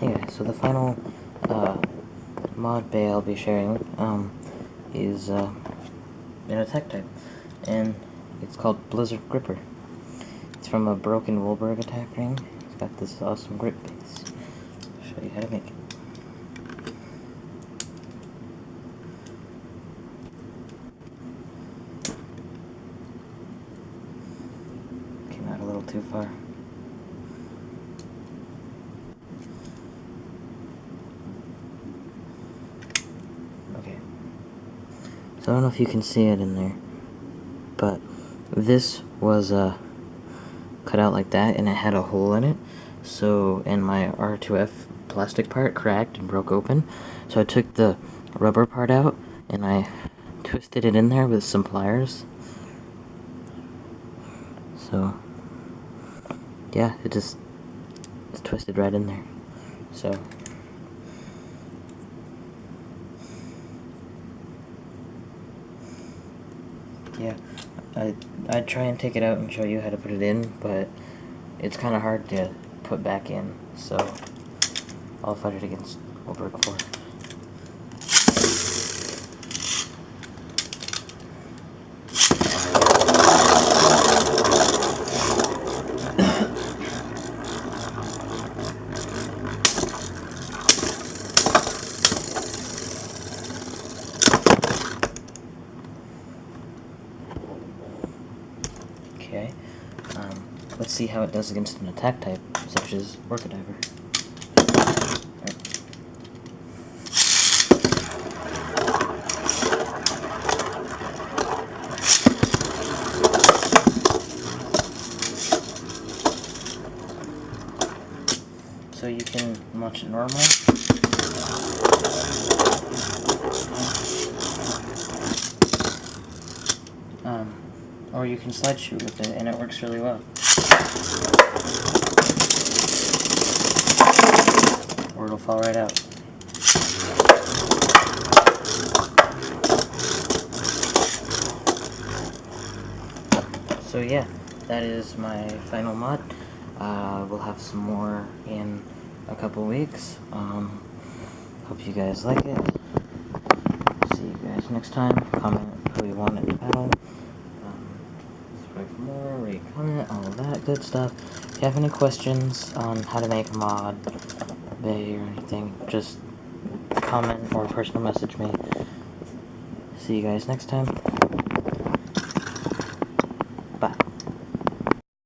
Anyway, so the final mod bay I'll be sharing is in attack type, and it's called Blizzard Gripper. It's from a broken Wolberg attack ring. It's got this awesome grip base. I'll show you how to make it. Came out a little too far. Okay. So I don't know if you can see it in there, but this was cut out like that, and it had a hole in it. So, and my R2F plastic part cracked and broke open. So I took the rubber part out and I twisted it in there with some pliers. So, yeah, it's twisted right in there. So, yeah, I'd try and take it out and show you how to put it in, but it's kind of hard to put back in, so I'll fight it against Wolberg 4. Okay, let's see how it does against an attack type, such as Orca Diver. So you can launch it normal. Or you can slide shoot with it, and it works really well. Or it'll fall right out. So yeah, that is my final mod. We'll have some more in a couple weeks. Hope you guys like it. See you guys next time. Comment who you want in the battle. Subscribe for more, rate, comment, all of that good stuff. If you have any questions on how to make a mod bay or anything, just comment or personal message me. See you guys next time.